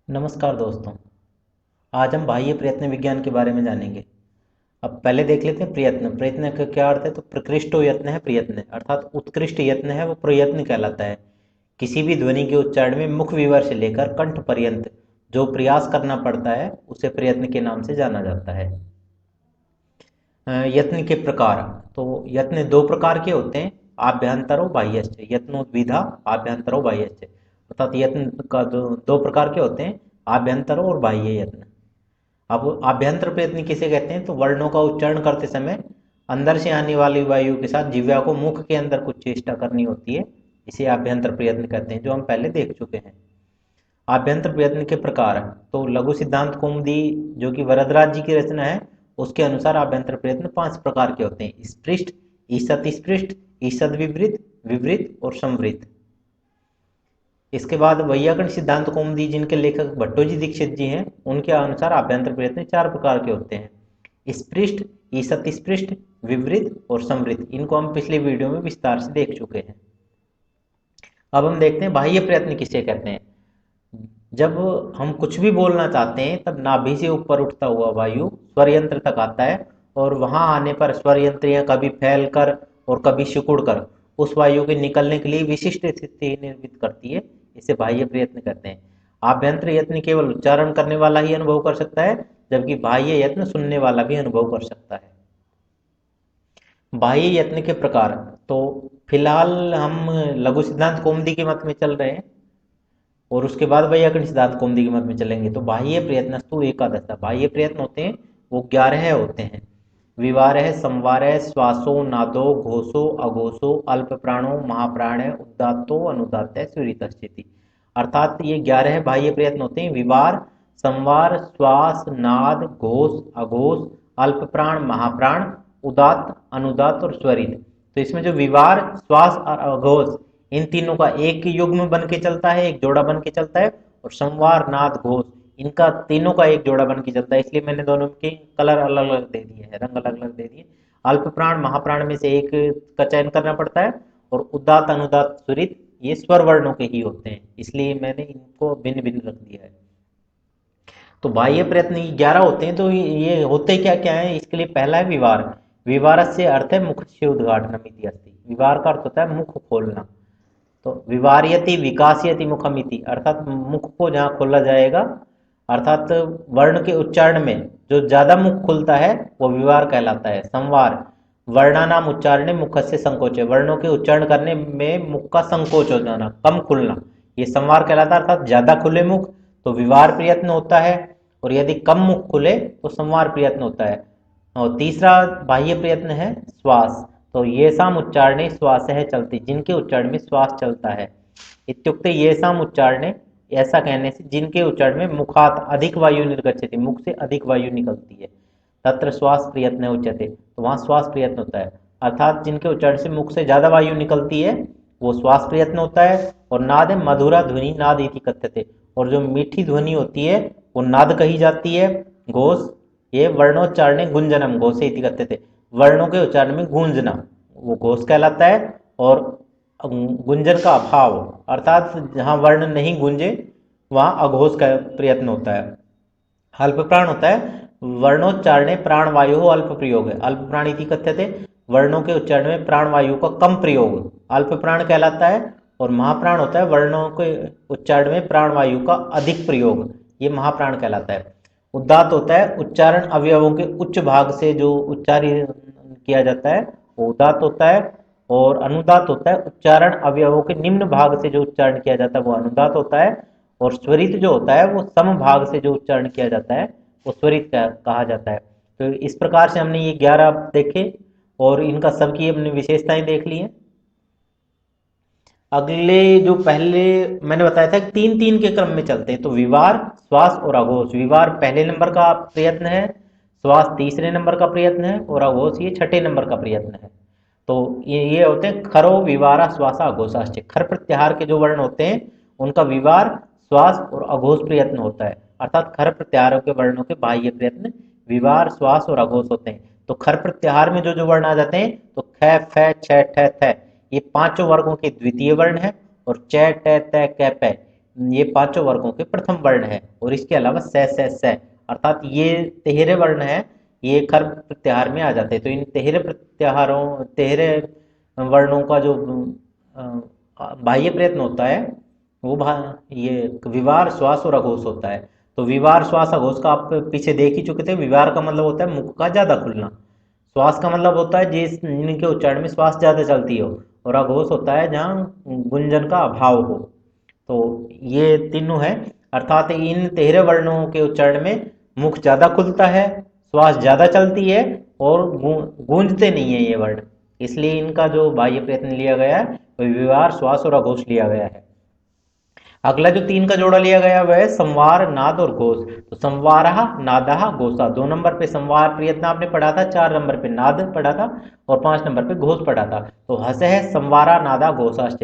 नमस्कार दोस्तों। आज हम बाह्य प्रयत्न विज्ञान के बारे में जानेंगे। अब पहले देख लेते हैं प्रयत्न। प्रयत्न का क्या अर्थ है? तो प्रकृष्टो यत्न है प्रयत्न, अर्थात उत्कृष्ट यत्न है वो प्रयत्न कहलाता है। किसी भी ध्वनि के उच्चारण में मुख विवर से लेकर कंठ पर्यंत जो प्रयास करना पड़ता है उसे प्रयत्न के नाम से जाना जाता है। यत्न के प्रकार। तो यत्न दो प्रकार के होते हैं, आभ्यंतरो बाह्यश्च। यत्नोद्विधा आभ्यंतरो बाह्यश्च, अर्थात यत्न का दो प्रकार के होते हैं, आभ्यंतरो और बाह्य यत्न। अब आभ्यंतर प्रयत्न किसे कहते हैं? तो वर्णों का उच्चारण करते समय अंदर से आने वाली वायु के साथ जिह्वा को मुख के अंदर कुछ चेष्टा करनी होती है, इसे आभ्यंतर प्रयत्न कहते हैं, जो हम पहले देख चुके हैं। आभ्यंतर प्रयत्न के प्रकार। तो लघु सिद्धांत कौमुदी जो कि वरदराज जी की रचना है, उसके अनुसार आभ्यंतर प्रयत्न 5 प्रकार के होते हैं: स्पृष्ट, ईषत स्पृष्ट, ईषद विवृत, विवृत और संवृत। इसके बाद वैयाकरण सिद्धांत कौमुदी जिनके लेखक भट्टोजी दीक्षित जी हैं, उनके अनुसार आभ्यंतर प्रयत्न 4 प्रकार के होते हैं: स्पृष्ट, ईषत स्पृष्ट, विवृत और संवृत। इनको हम पिछले वीडियो में विस्तार से देख चुके हैं। अब हम देखते हैं बाह्य प्रयत्न किसे कहते हैं। जब हम कुछ भी बोलना चाहते हैं तब नाभि से ऊपर उठता हुआ वायु स्वर यंत्र तक आता है, और वहां आने पर स्वर यंत्रियां कभी फैल कर और कभी सिकुड़ कर उस वायु के निकलने के लिए विशिष्ट स्थिति निर्मित करती है। इसे बाह्य प्रयत्न कहते हैं। आभ्यंतर यत्न केवल उच्चारण करने वाला ही अनुभव कर सकता है, जबकि बाह्य यत्न सुनने वाला भी अनुभव कर सकता है। बाह्य यत्न के प्रकार। तो फिलहाल हम लघु सिद्धांत कौमुदी के मत में चल रहे हैं, और उसके बाद वैयाकरण सिद्धांत कौमुदी के मत में चलेंगे। तो बाह्य प्रयत्नस्तु एकादश। बाह्य प्रयत्न होते हैं वो 11 होते हैं: विवारः, संवारः, श्वासो, नादो, घोषो, अघोषो, अल्प प्राणो, महाप्राण, उदात्तो, अनुदात्त, स्वरितश्चेति। अर्थात ये 11 बाह्य प्रयत्न होते हैं: विवार, संवार, श्वास, नाद, घोष, अघोष, अल्प प्राण, महाप्राण, उदात्त, अनुदात्त और स्वरित। तो इसमें जो विवार, श्वास और अघोष, इन तीनों का एक युग्म बन के चलता है, एक जोड़ा बन के चलता है। और संवार, नाद, घोष, इनका तीनों का एक जोड़ा बन के चलता है, इसलिए मैंने दोनों के कलर अलग अलग दे दिए हैं, रंग अलग अलग दे दिए। अल्प प्राण, महाप्राण में से एक का चयन करना पड़ता है, और उदात, अनुदात, सुरित ये स्वर वर्णों के ही होते हैं, इसलिए मैंने इनको भिन्न भिन्न रख दिया है। तो बाह्य प्रयत्न 11 होते हैं। तो ये होते क्या क्या है? इसके लिए पहला है विवार। विवार से अर्थ है मुख से उद्घाटन। विवार का अर्थ होता है मुख खोलना। तो विवार्यति विकासयति मुखमिति, अर्थात मुख को जहाँ खोला जाएगा, अर्थात वर्ण के उच्चारण में जो ज्यादा मुख खुलता है वो विवार कहलाता है। संवार, वर्णानाम उच्चारणे मुख से संकोच है, वर्णों के उच्चारण करने में मुख का संकोच हो जाना, कम खुलना, ये संवार कहलाता है। अर्थात ज्यादा खुले मुख तो विवार प्रयत्न होता है, और यदि कम मुख खुले तो संवार प्रयत्न होता है। और तीसरा बाह्य प्रयत्न है श्वास। तो ये साम उच्चारणे श्वास है चलती, जिनके उच्चारण में श्वास चलता है। इत्युक्ते ये साम उच्चारणे, ऐसा कहने से जिनके उच्चारण में मुखात अधिक वायु निर्गच्छति, मुख से अधिक वायु निकलती है, तत्र श्वास प्रयत्न उच्यते, तो वहां श्वास प्रयत्न होता है। अर्थात जिनके उच्चारण से मुख से ज्यादा वायु निकलती है वो श्वास प्रयत्न होता है। और नाद है मधुरा ध्वनि नाद इति कथ्यते, और जो मीठी ध्वनि होती है वो नाद कही जाती है। घोष, ये वर्णोच्चारणे गुंजनम घोषे इति कथ्यते, वर्णों के उच्चारण में गूंजना वो घोष कहलाता है। और गुंजन का अभाव, अर्थात जहां वर्ण नहीं गूंजे वहां अघोष का प्रयत्न होता है। अल्प प्राण होता है वर्णोच्चारणे प्राण वायु हो अल्प प्रयोग है, अल्प प्राण इति कथ्यते, वर्णों के उच्चारण में प्राण वायु का कम प्रयोग अल्प प्राण कहलाता है। और महाप्राण होता है वर्णों के उच्चारण में प्राण वायु का अधिक प्रयोग, ये महाप्राण कहलाता है। उदात्त होता है उच्चारण अवयवों के उच्च भाग से जो उच्चारित किया जाता है वो उदात्त होता है। और अनुदात होता है उच्चारण अवयवों के निम्न भाग से जो उच्चारण किया जाता है वो अनुदात होता है। और स्वरित जो होता है वो सम भाग से जो उच्चारण किया जाता है वो स्वरित कहा जाता है। तो इस प्रकार से हमने ये 11 देखे, और इनका सबकी हमने विशेषताएं देख ली हैं। अगले जो पहले मैंने बताया था 3-3 के क्रम में चलते हैं, तो विवार, श्वास और अघोष। विवार पहले नंबर का प्रयत्न है, श्वास तीसरे नंबर का प्रयत्न है, और अघोष ये छठे नंबर का प्रयत्न है। तो ये होते हैं खरो, विवारा, श्वासा, अघोषाश्च। खर प्रत्याहार के जो वर्ण होते हैं उनका विवार, श्वास और अघोष प्रयत्न होता है। अर्थात खर प्रत्याहारों के वर्णों के बाह्य प्रयत्न विवार, श्वास और अघोष होते हैं। तो खर प्रत्याहार में जो जो वर्ण आ जाते हैं, तो ख, फ, छ, ठ, थ, ये पांचों वर्गों के द्वितीय वर्ण है। और च, ट, त, क, प ये पांचों वर्गों के प्रथम वर्ण है। और इसके अलावा स अर्थात ये तिहरे वर्ण है, ये खर प्रत्याहार में आ जाते हैं। तो इन तिहरे प्रत्याहारों, तिहरे वर्णों का जो बाह्य प्रयत्न होता है वो ये विवार, श्वास और अघोष होता है। तो विवार, श्वास, अघोष का आप पीछे देख ही चुके थे। विवार का मतलब होता है मुख का ज्यादा खुलना, श्वास का मतलब होता है जिस जिनके उच्चारण में श्वास ज्यादा चलती हो, और अघोष होता है जहाँ गुंजन का अभाव हो। तो ये तीनों है, अर्थात इन 13 वर्णों के उच्चारण में मुख ज्यादा खुलता है, श्वास ज्यादा चलती है और गूंजते नहीं है ये वर्ण। इसलिए इनका जो बाह्य प्रयत्न लिया गया है वो विवार, श्वास और अघोष लिया गया है। अगला जो 3 का जोड़ा लिया गया वह है संवार, नाद और घोष। तो संवारः, नादः, घोषः। 2 नंबर पे संवार प्रयत्न आपने पढ़ा था, 4 नंबर पे नाद पढ़ा था और 5 नंबर पे घोष पढ़ा था। तो हस है संवारा, नादा, घोषाश्च।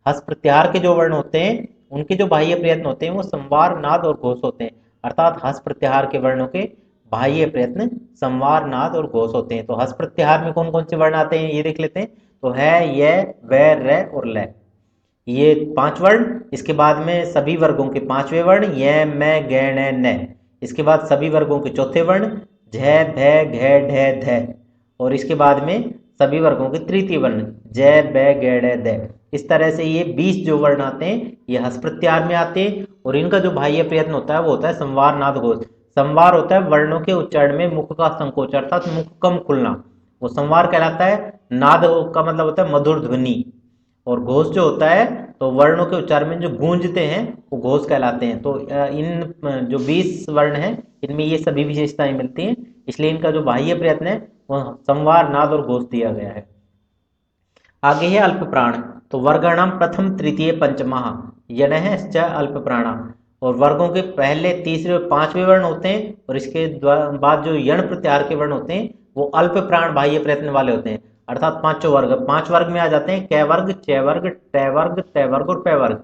हस प्रत्याहार के जो वर्ण होते हैं उनके जो बाह्य प्रयत्न होते हैं वो संवार, नाद और घोष होते हैं। अर्थात हस प्रत्याहार के वर्णों के बाह्य प्रयत्न संवार, नाद और घोष होते हैं। तो हस प्रत्याहार में कौन कौन से वर्ण आते हैं ये देख लेते हैं। तो है, य, व, र और ल, ये 5 वर्ण। इसके बाद में सभी वर्गों के 5वें वर्ण य, म, ग, ण, न। इसके बाद सभी वर्गों के चौथे वर्ण झ, भ, घ, ढ, ध। और इसके बाद में सभी वर्गों के तृतीय वर्ण ज, ब, ग, ड़, द। इस तरह से ये 20 जो वर्ण आते हैं ये हस प्रत्याहार में आते हैं। और इनका जो बाह्य प्रयत्न होता है वो होता है संवार, नाद, घोष। संवार होता है वर्णों के उच्चारण में मुख का संकोच, अर्थात मुख कम खुलना, वो संवार कहलाता है। नाद का मतलब होता है मधुर ध्वनि। और घोष जो होता है तो वर्णों के उच्चारण में जो गूंजते हैं वो घोष कहलाते हैं। तो इन जो 20 वर्ण हैं इनमें ये सभी विशेषताएं मिलती हैं। इसलिए इनका जो बाह्य प्रयत्न है वो संवार, नाद और घोष दिया गया है। आगे है अल्प प्राण। तो वर्गाणाम प्रथम, तृतीय, पंचमः यणः च अल्प प्राणा। और वर्गों के पहले, तीसरे और 5वें वर्ण होते हैं और इसके बाद जो यण प्रत्याहार के वर्ण होते हैं वो अल्प प्राण बाह्य प्रयत्न वाले होते हैं। अर्थात पांचों वर्ग 5 वर्ग में आ जाते हैं, क वर्ग, च वर्ग, ट वर्ग, त वर्ग और प वर्ग।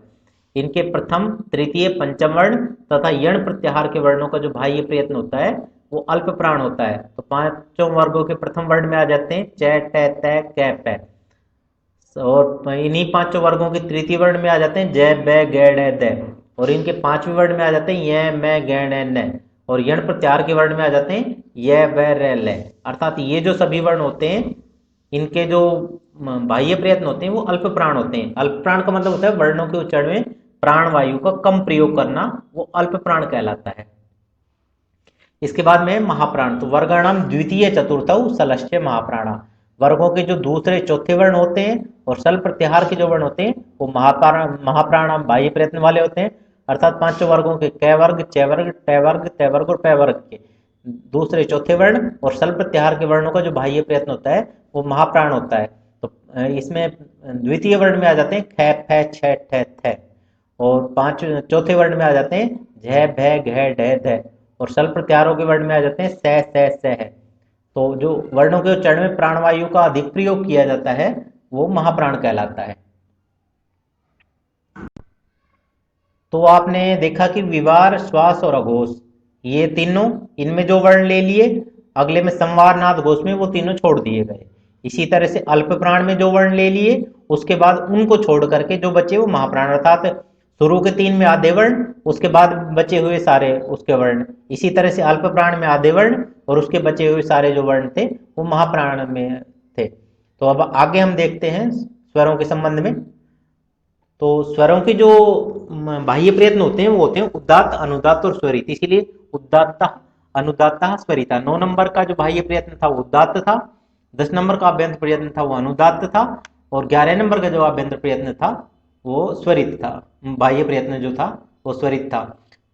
इनके प्रथम, तृतीय, पंचम वर्ण तथा यण प्रत्याहार के वर्णों का जो बाह्य प्रयत्न होता है वो अल्प प्राण होता है। तो पांचों वर्गों के प्रथम वर्ण में आ जाते हैं च, ट, त, क, प। और इन्हीं पांचों वर्गों के तृतीय वर्ण में आ जाते हैं ज, ब, ग, ड़, द। और इनके 5वें वर्ण में आ जाते हैं य, म, ग, ण, न। और यण प्रत्याहार के वर्ण में आ जाते हैं य, व, र, ल। अर्थात ये जो सभी वर्ण होते हैं इनके जो बाह्य प्रयत्न होते हैं वो अल्प प्राण होते हैं। अल्प प्राण का मतलब होता है वर्णों के उच्चारण में प्राण वायु का कम प्रयोग करना, वो अल्प प्राण कहलाता है। इसके बाद में महाप्राण। तो वर्गाणाम द्वितीय, चतुर्थ, सलश्च महाप्राणा। वर्गों के जो दूसरे चौथे वर्ण होते हैं और सल प्रत्याहार के जो वर्ण होते हैं वो महाप्राण बाह्य प्रयत्न वाले होते हैं। अर्थात पांचों वर्गों के क वर्ग, च वर्ग, ट वर्ग, त वर्ग और प वर्ग के दूसरे चौथे वर्ण और सल प्रत्याहार के वर्णों का जो बाह्य प्रयत्न होता है वो महाप्राण होता है। तो इसमें द्वितीय वर्ण में आ जाते हैं ख, फ, छ, ठ, थ। और चौथे वर्ण में आ जाते हैं झ, भ, घ, ढ, ध। और सल प्रत्याहारों के वर्ण में आ जाते हैं स है। तो जो वर्णों के उच्चारण में प्राणवायु का अधिक प्रयोग किया जाता है वो महाप्राण कहलाता है। तो आपने देखा कि विवार, श्वास और अघोष ये तीनों, इनमें जो वर्ण ले लिए अगले में संवार, नाद, घोष में वो तीनों छोड़ दिए गए। इसी तरह से अल्प प्राण में जो वर्ण ले लिए उसके बाद उनको छोड़ करके जो बचे वो महाप्राण, अर्थात शुरू के 3 में आधे वर्ण, उसके बाद बचे हुए सारे उसके वर्ण। इसी तरह से अल्प प्राण में आधे वर्ण और उसके बचे हुए सारे जो वर्ण थे वो महाप्राण में थे। तो अब आगे हम देखते हैं स्वरों के संबंध में। तो स्वरों के जो बाह्य प्रयत्न होते हैं वो होते हैं उदात्त, अनुदात्त और स्वरित। इसीलिए उदात्त, अनुदात्त, स्वरिता। 9 नंबर का जो बाह्य प्रयत्न था वो उदात्त था, 10 नंबर का अभ्यंतर प्रयत्न था वो अनुदात्त था और 11 नंबर का जो अभ्यंतर प्रयत्न था वो स्वरित था। बाह्य प्रयत्न जो था वो स्वरित था।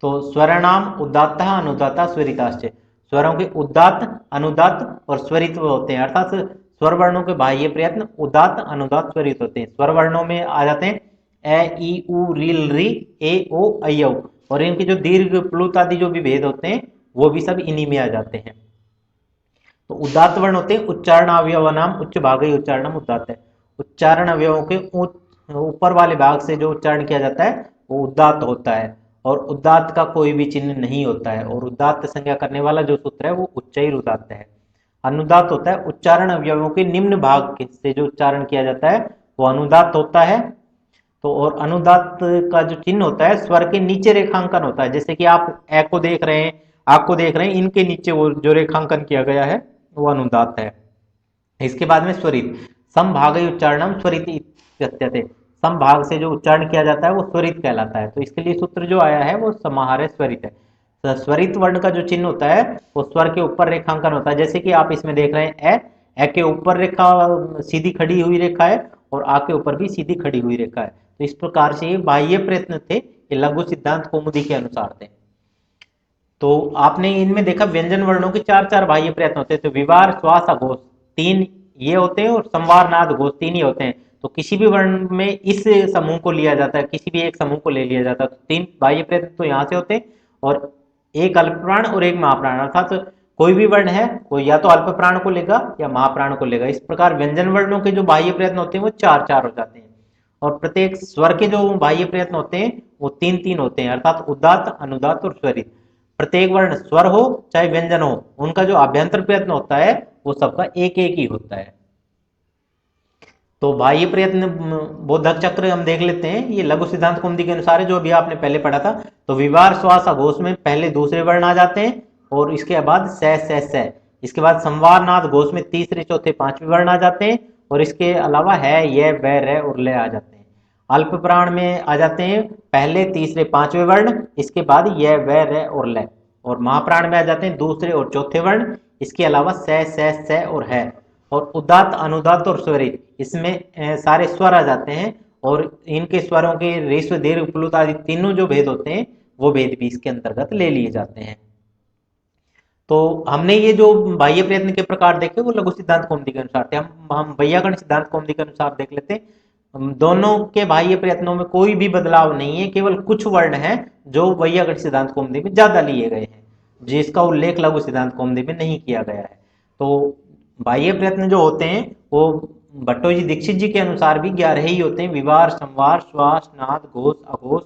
तो स्वरनाम उदात्त, अनुदात्त, स्वरिताश्च। स्वरों के उदात्त, अनुदात्त और स्वरित होते हैं। अर्थात स्वर वर्णों के बाह्य प्रयत्न उदात्त, अनुदात्त, स्वरित होते हैं। स्वर वर्णों में आ जाते हैं ए, ई, उ, री, री, ए, ओ, ऐ, औ। और इनके जो दीर्घ, प्लुत आदि जो भी भेद होते हैं वो भी सब इन्हीं में आ जाते हैं। तो उदात्त वर्ण होते हैं उच्चारण अवयव नाम उच्च भाग ही उच्चारण उदात्त है। उच्चारण अवयवों के ऊपर वाले भाग से जो उच्चारण किया जाता है वो उदात्त होता है। और उदात्त का कोई भी चिन्ह नहीं होता है। और उदात्त संज्ञा करने वाला जो सूत्र है वो उच्चैर उदात्त है। अनुदात्त होता है उच्चारण अवयवों के निम्न भाग से जो उच्चारण किया जाता है वो अनुदात्त होता है। तो और अनुदात का जो चिन्ह होता है स्वर के नीचे रेखांकन होता है, जैसे कि आप ए को देख रहे हैं, आग को देख रहे हैं, इनके नीचे वो जो रेखांकन किया गया है वो अनुदात है। इसके बाद में स्वरित, समभागई उच्चारणम स्वरित इत्यस्यते, समभाग से जो उच्चारण किया जाता है वो स्वरित कहलाता है। तो इसके लिए सूत्र जो आया है वो समाहार स्वरित है। तो स्वरित वर्ण का जो चिन्ह होता है वो स्वर के ऊपर रेखांकन होता है, जैसे कि आप इसमें देख रहे हैं ए के ऊपर रेखा सीधी खड़ी हुई रेखा है और आ के ऊपर भी सीधी खड़ी हुई रेखा है। तो इस प्रकार से ये बाह्य प्रयत्न थे, ये लघु सिद्धांत कौमुदी के अनुसार थे। तो आपने इनमें देखा व्यंजन वर्णों के चार चार बाह्य प्रयत्न होते हैं, तो विवार श्वास अघोष तीन ये होते हैं और संवार नाद घोष तीन ही होते हैं। तो किसी भी वर्ण में इस समूह को लिया जाता है, किसी भी एक समूह को ले लिया जाता है, तो तीन बाह्य प्रयत्न तो यहाँ से होते हैं और एक अल्प प्राण और एक महाप्राण, अर्थात कोई भी वर्ण है वो या तो अल्प प्राण को लेगा या महाप्राण को लेगा। इस प्रकार व्यंजन वर्णों के जो बाह्य प्रयत्न होते हैं वो चार चार हो जाते हैं और प्रत्येक स्वर के जो बाह्य प्रयत्न होते हैं वो तीन तीन होते हैं, अर्थात उदात्त अनुदात्त और स्वरित। प्रत्येक वर्ण स्वर हो चाहे व्यंजन हो, उनका जो अभ्यंतर प्रयत्न होता है वो सबका एक एक ही होता है। तो बाह्य प्रयत्न बोधक चक्र हम देख लेते हैं, ये लघु सिद्धांत कौमुदी के अनुसार है जो अभी आपने पहले पढ़ा था। तो विवार श्वास अघोष में पहले दूसरे वर्ण आ जाते हैं और इसके बाद स। इसके बाद संवार नाद घोष में तीसरे चौथे पांचवें वर्ण आ जाते हैं और इसके अलावा है ये व र और ल आ जाते हैं। अल्प प्राण में आ जाते हैं पहले तीसरे पांचवें वर्ण, इसके बाद य व र और ल। और महाप्राण में आ जाते हैं दूसरे और चौथे वर्ण, इसके अलावा स और है। और उदात्त अनुदात्त और स्वरित इसमें सारे स्वर आ जाते हैं और इनके स्वरों के ह्रस्व दीर्घ प्लुत आदि तीनों जो भेद होते हैं वो भेद भी इसके अंतर्गत ले लिए जाते हैं। तो हमने ये जो बाह्य प्रयत्न के प्रकार देखे वो लघु सिद्धांत कौमुदी के अनुसार थे। हम वैयाकरण सिद्धांत कौमुदी के अनुसार देख लेते हैं। दोनों के बाह्य प्रयत्नों में कोई भी बदलाव नहीं है, केवल कुछ वर्ण हैं जो वैयाकरण सिद्धांत कौमुदी में ज्यादा लिए गए हैं, जिसका उल्लेख लघु सिद्धांत कौमुदी में नहीं किया गया है। तो बाह्य प्रयत्न जो होते हैं वो भट्टो जी दीक्षित जी के अनुसार भी 11 ही होते हैं, विवार संवार श्वास नाद घोष अघोष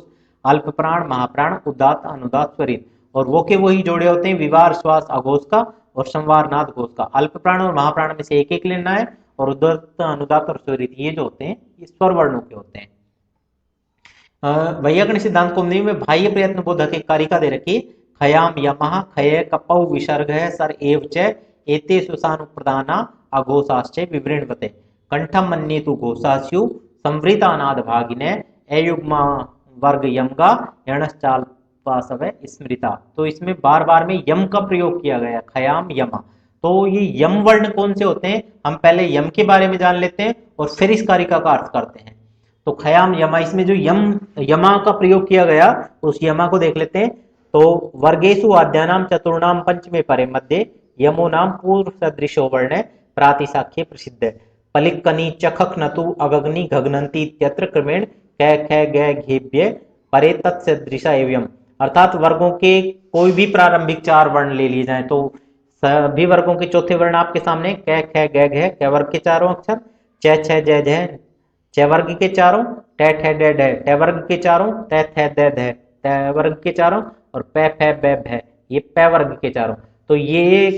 अल्प प्राण महाप्राण उदात्त अनुदात्त स्वरित। और वो के वही जोड़े होते हैं विवार श्वास अघोष का और संवार नाद घोष का। अल्प प्राण और महाप्राण में से एक एक लेना है और उदात्त अनुदात्त और स्वरित ये जो होते हैं ये स्वर वर्णों के होते हैं। वैयाकरण सिद्धांत कौमुदी में बाह्य प्रयत्न बोधक एक कारिका दे रखी, खयाम यमः खय कपौ विसर्ग सर एव च एते सुसानुप्रदाना अघोषाश्च विवृण्वते कंठम मन्येतु घोषास्यु संवृतानाद भागिने अयुग्मा वर्ग यमगा यणश्चाल्पासव स्मृता। तो इसमें बार बार में यम का प्रयोग किया गया, खयाम यमा। तो ये यम वर्ण कौन से होते हैं, हम पहले यम के बारे में जान लेते हैं और फिर इस कारिका का अर्थ करते हैं। तो खयाम यमा, इसमें जो यमा का प्रयोग किया गया उस यमा को देख लेते हैं। तो वर्गेशु आद्यानाम चतुर्णाम पंचमे परे मध्य यमो नाम पूर्व सदृशो वर्ण प्रातिशाख्य प्रसिद्ध पलिकनी चखक नतु अगग्नि घग्नंती इत्यत्र क्रमेण क ख ग घेभ्य परे तत्सदृशा एवं। अर्थात वर्गों के कोई भी प्रारंभिक चार वर्ण ले लिए जाएं तो सभी वर्गों के चौथे वर्ण आपके सामने क ख ग घ, क वर्ग के चारों अक्षर, च छ ज झ च वर्ग के चारों, ट ठ ड ढ ट वर्ग के चारों, त थ द ध त वर्ग के चारों और प फ ब भ ये प वर्ग के चारों। तो ये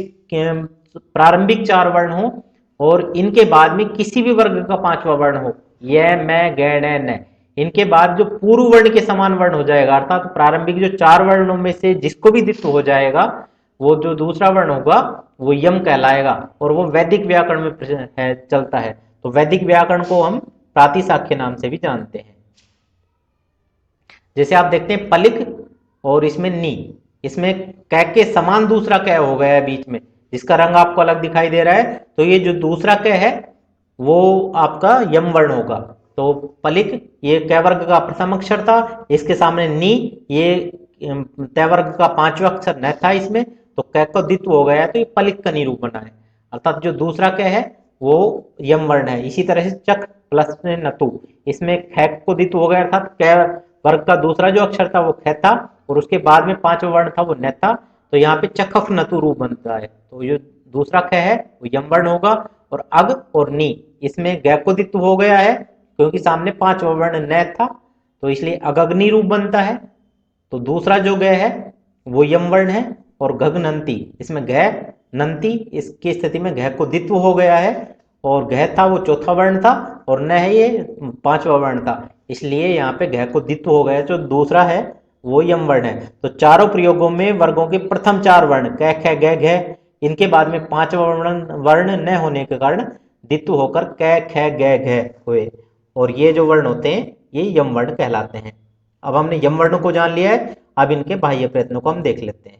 प्रारंभिक चार वर्ण हो और इनके बाद में किसी भी वर्ग का पांचवा वर्ण हो, य मैं ग ण न, इनके बाद जो पूर्व वर्ण के समान वर्ण हो जाएगा, अर्थात तो प्रारंभिक जो चार वर्णों में से जिसको भी द्वित्व हो जाएगा वो जो दूसरा वर्ण होगा वो यम कहलाएगा और वो वैदिक व्याकरण में है चलता है। तो वैदिक व्याकरण को हम प्रातिशाख्य नाम से भी जानते हैं। जैसे आप देखते हैं पलिक और इसमें नी, इसमें क के समान दूसरा क हो गया है बीच में, जिसका रंग आपको अलग दिखाई दे रहा है। तो ये जो दूसरा क है वो आपका यम वर्ण होगा। तो पलिक ये क वर्ग का प्रथम अक्षर था, इसके सामने नी ये त वर्ग का पांचवा अक्षर न था इसमें, तो क को द्वित्व हो गया है तो ये पलिक का निरूप बना है, अर्थात जो दूसरा क है वो यम वर्ण है। इसी तरह से चक प्लस में नतु, इसमें ख को द्वित्व हो गया अर्थात क वर्ग का दूसरा जो अक्षर था वो ख था और उसके बाद में पांचवा वर्ण था वो न था, तो यहाँ पे चखफ नतु रूप बनता है। तो जो दूसरा ख है वो यम वर्ण होगा और अग और नी इसमें ग को द्वित्व हो गया है क्योंकि सामने पांचवा वर्ण न था, तो इसलिए अगग्नि रूप बनता है। तो दूसरा जो ग है वो यम वर्ण है और घग नंती, इसमें घ नंती इसकी स्थिति में घ को द्वित्व हो गया है और घ था वो चौथा वर्ण था, और न है ये पांचवा वर्ण था, इसलिए यहाँ पे घ को द्वित्व हो गया। जो दूसरा है वो यम वर्ण है। तो चारों प्रयोगों में वर्गों के प्रथम चार वर्ण क ख ग घ, इनके बाद में पांचवा वर्ण वर्ण न होने के कारण द्वित्व होकर क ख ग घ हुए, और ये जो वर्ण होते हैं ये यम वर्ण कहलाते हैं। अब हमने यम वर्ण को जान लिया है, अब इनके बाह्य प्रयत्नों को हम देख लेते हैं।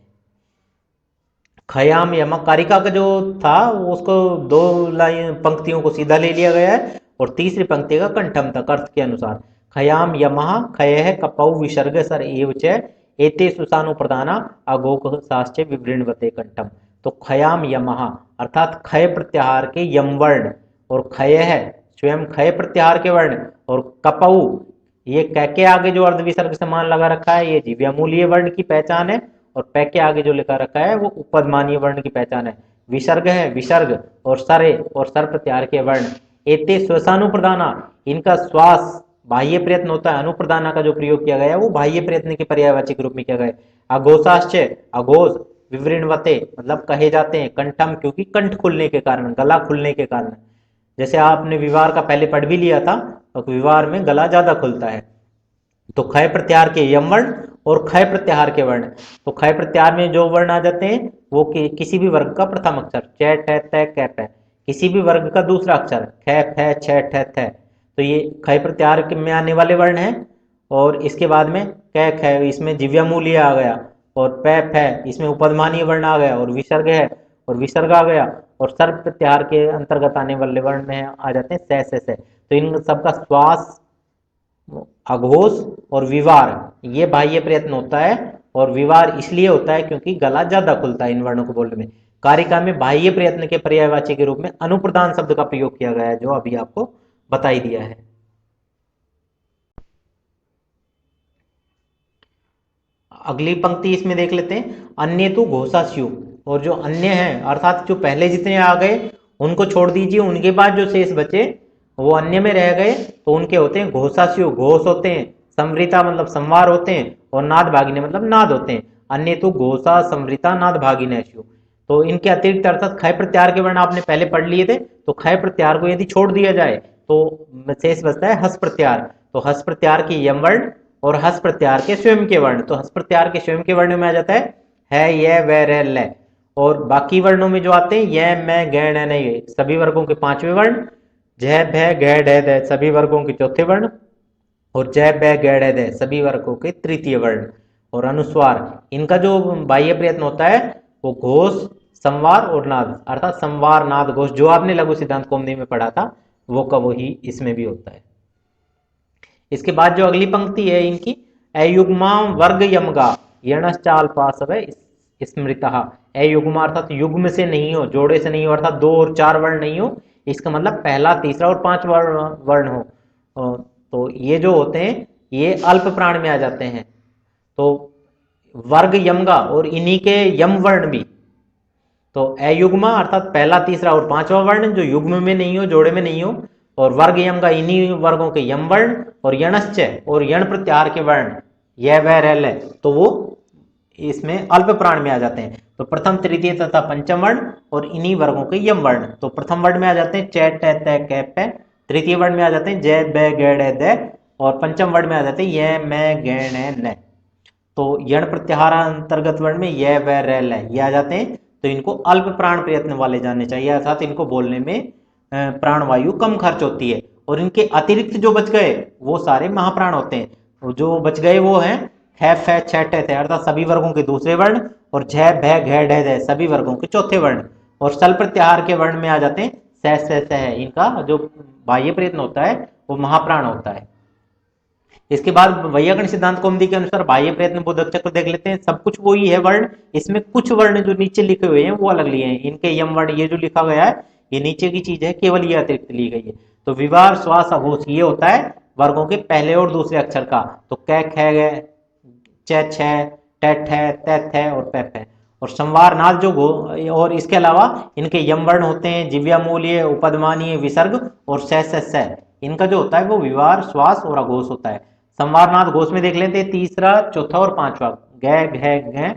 खयाम यमक कारिका का जो था वो उसको दो लाइन पंक्तियों को सीधा ले लिया गया है, और तीसरी पंक्ति का कंठम तक अर्थ के अनुसार। खयाम यमः खय कपौ विसर्ग सर एव च एते सुसानु प्रधाना अगोक साश्च विवृणवते कंठम। तो खयाम यमः अर्थात खय प्रत्याहार के यम वर्ण, और खय है स्वयं खय प्रत्याहार के वर्ण, और कपौ ये क के आगे जो अर्ध विसर्ग समान लगा रखा है ये जीव्यामूलीय वर्ण की पहचान है, और पै के आगे जो लिखा रखा है वो उपदमानीय वर्ण की पहचान है। विसर्ग है विसर्ग, और सरे और सर प्रत्याहार के वर्ण। एते श्वसानुप्रदाना, इनका श्वास बाह्य प्रयत्न होता है। अनुप्रदाना का जो प्रयोग किया गया है वो बाह्य प्रयत्न के पर्यायवाची रूप में किया गया है। अघोषाश्च अघोष, विवृणवते मतलब कहे जाते हैं, कंठम क्योंकि कंठ खुलने के कारण, गला खुलने के कारण। जैसे आपने विवार का पहले पढ़ भी लिया था, तो विवार में गला ज्यादा खुलता है। तो खय प्रत्याहार के यम वर्ण और खय प्रत्याहार के वर्ण। तो खय प्रत्याहार में जो वर्ण आ जाते हैं वो किसी भी वर्ग का प्रथम अक्षर, च ठ थ क प, किसी भी वर्ग का दूसरा अक्षर ख फ छ ठ थ, तो ये खय प्रत्याहार में आने वाले वर्ण हैं। और इसके बाद में क ख, इसमें जिव्यामूल्य आ गया, और प फ इसमें उपदमानीय वर्ण आ गया, और विसर्ग है और विसर्ग आ गया, और सर्व प्रत्याहार के अंतर्गत आने वाले वर्ण में आ जाते हैं से। तो इन सबका श्वास, अघोष और विवार, ये बाह्य प्रयत्न होता है। और विवार इसलिए होता है क्योंकि गला ज्यादा खुलता है इन वर्णों को बोलने में। कारिका में बाह्य प्रयत्न के पर्यायवाची के रूप में अनुप्रदान शब्द का प्रयोग किया गया है, जो अभी आपको बता ही दिया है। अगली पंक्ति इसमें देख लेते हैं, अन्य तो घोषास्यु, और जो अन्य हैं अर्थात जो पहले जितने आ गए उनको छोड़ दीजिए, उनके बाद जो शेष बचे वो अन्य में रह गए, तो उनके होते हैं घोषास्यु, घोष होते हैं, संवृता मतलब संवार होते हैं, और नाद भागिने मतलब नाद होते हैं। अन्य तो घोषा संवृता नाद भागिनेशु। तो इनके अतिरिक्त अर्थात खय प्रत्याहार के वर्ण आपने पहले पढ़ लिए थे, तो खय प्रत्याहार को यदि छोड़ दिया जाए तो शेष बचता है हस प्रत्याहार। तो हस प्रत्याहार के यम वर्ण और हस प्रत्याहार के स्वयं के वर्ण। तो हस प्रत्याहार के स्वयं के वर्ण में आ जाता है य व र ल, और बाकी वर्णों में जो आते हैं य मैं ग न ये सभी वर्गों के पांचवें वर्ण, झ भ ग ढ द सभी वर्गों के चौथे वर्ण, और जय बै गैड़ दे सभी वर्गों के तृतीय वर्ण। और अनुस्वार, इनका जो बाह्य प्रयत्न होता है वो घोष, संवार और नाद, अर्थात संवार नाद घोष, जो आपने लघु सिद्धांत कौमुदी में पढ़ा था वो का वही इसमें भी होता है। इसके बाद जो अगली पंक्ति है इनकी, अयुग्मा वर्ग यमगा यणश्चाल पासव स्मृता। अयुग्मा अर्थात युग्म से नहीं हो, जोड़े से नहीं हो, अर्थात दो और चार वर्ण नहीं हो, इसका मतलब पहला तीसरा और पांच वर्ण हो। तो ये जो होते हैं ये अल्प प्राण में आ जाते हैं। तो वर्ग यमगा और इन्हीं के यम वर्ण भी, तो अयुग्मा अर्थात पहला तीसरा और पांचवा वर्ण जो युग्म में नहीं हो, जोड़े में नहीं हो, और वर्ग यम का इन्हीं वर्गों के यम वर्ण, और यणश्च और यण प्रत्याहार के वर्ण य व र ल, तो वो इसमें अल्प प्राण में आ जाते हैं। तो प्रथम तृतीय तथा पंचम वर्ण और इन्हीं वर्गों के यम वर्ण, तो प्रथम वर्ण में आ जाते हैं च ट त क प, तृतीय वर्ण में आ जाते हैं ज ब ग ड द, और पंचम वर्ण में आ जाते हैं य मैं ग न। तो यण प्रत्याहार अंतर्गत वर्ण में य व र ल ये आ जाते हैं, तो इनको अल्प प्राण प्रयत्न वाले जानने चाहिए, अर्थात इनको बोलने में प्राणवायु कम खर्च होती है। और इनके अतिरिक्त जो बच गए वो सारे महाप्राण होते हैं। जो बच गए वो हैं ख फ छ ठ थ अर्थात सभी वर्गों के दूसरे वर्ण, और झ भ घ ढ ध सभी वर्गों के चौथे वर्ण, और सल प्रत्याहार के वर्ण में आ जाते हैं स है। इनका जो बाह्य प्रयत्न होता है वो महाप्राण होता है। इसके बाद वैयाकरण सिद्धांत कौमुदी के अनुसार बाह्य प्रयत्न बोधक को देख लेते हैं। सब कुछ वही है वर्ण, इसमें कुछ वर्ण जो नीचे लिखे हुए हैं वो अलग लिए हैं। इनके यम वर्ण ये जो लिखा गया है ये नीचे की चीज है, केवल ये अतिरिक्त ली गई है। तो विवार श्वास अघोष ये होता है वर्गों के पहले और दूसरे अक्षर का। तो क ख च छ ट ठ त थ और प फ। और संवार नाद जो और इसके अलावा इनके यम वर्ण होते हैं जिव्यामूल्य, उपदमानीय, विसर्ग और स। इनका जो होता है वो विवार श्वास और अघोष होता है। संवारनाद घोष में देख लेते हैं तीसरा, चौथा और पांचवा, ग घ घ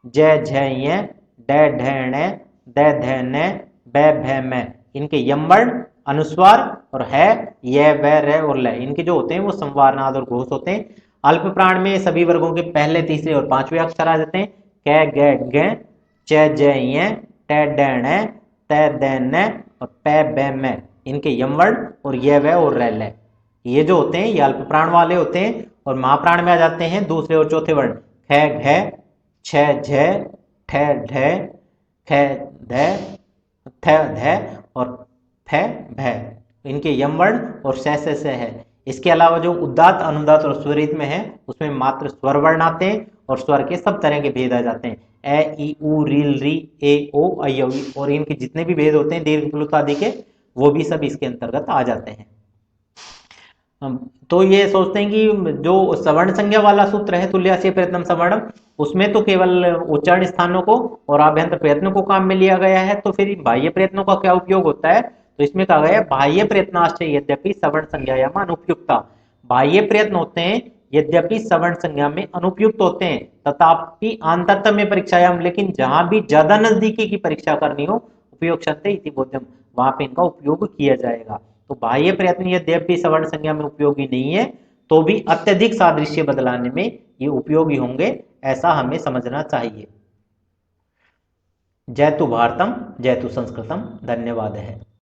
ज झ य ड ढ ण द ध न ब भ म, इनके यम वर्ण, अनुस्वार और है, य, व, र और ल, इनके जो होते हैं वो संवारनाद और घोष होते हैं। अल्प प्राण में सभी वर्गों के पहले, तीसरे और पांचवें अक्षर आ जाते हैं। क, ग, ग, च, ज, य, ट, ड, ण, त, द, न और प, ब, म, इनके यम वर्ण और य, व और र, ल, ये जो होते हैं ये अल्प प्राण वाले होते हैं। और महाप्राण में आ जाते हैं दूसरे और चौथे वर्ण, ख, घ, छ, झ, ठ, ढ, ख, ध, थ, ध और फ, भ, इनके यम वर्ण और स है। इसके अलावा जो उदात्त, अनुदात्त और स्वरित में है उसमें मात्र स्वर वर्ण आते हैं और स्वर के सब तरह के भेद आ जाते हैं, ए, ई, उ, रील, री, ए, ओ, ऐ, औ, और इनके जितने भी भेद होते हैं दीर्घ, प्लुत आदि के, वो भी सब इसके अंतर्गत आ जाते हैं। तो ये सोचते हैं कि जो सवर्ण संज्ञा वाला सूत्र है तुल्यास्य प्रयत्नम सवर्णम, उसमें तो केवल उच्चारण स्थानों को और आभ्यंतर प्रयत्नों को काम में लिया गया है, तो फिर बाह्य प्रयत्नों का क्या उपयोग होता है? तो इसमें कहा गया है बाह्य प्रयत्नाश्च यद्यपि सवर्ण संज्ञायाम अनुपयुक्ता, बाह्य प्रयत्न होते हैं यद्यपि सवर्ण संज्ञा में अनुपयुक्त होते हैं, तथापि आंतरतम्य परीक्षायाम, लेकिन जहां भी ज्यादा नजदीकी की परीक्षा करनी हो, उपयोगक्षते इति बोध्यम, वहां पे इनका उपयोग किया जाएगा। तो बाह्य प्रयत्न यद्यपि सवर्ण संज्ञा में उपयोगी नहीं है, तो भी अत्यधिक सादृश्य बदलाने में ये उपयोगी होंगे, ऐसा हमें समझना चाहिए। जयतु भारतम, जयतु संस्कृतम। धन्यवाद है।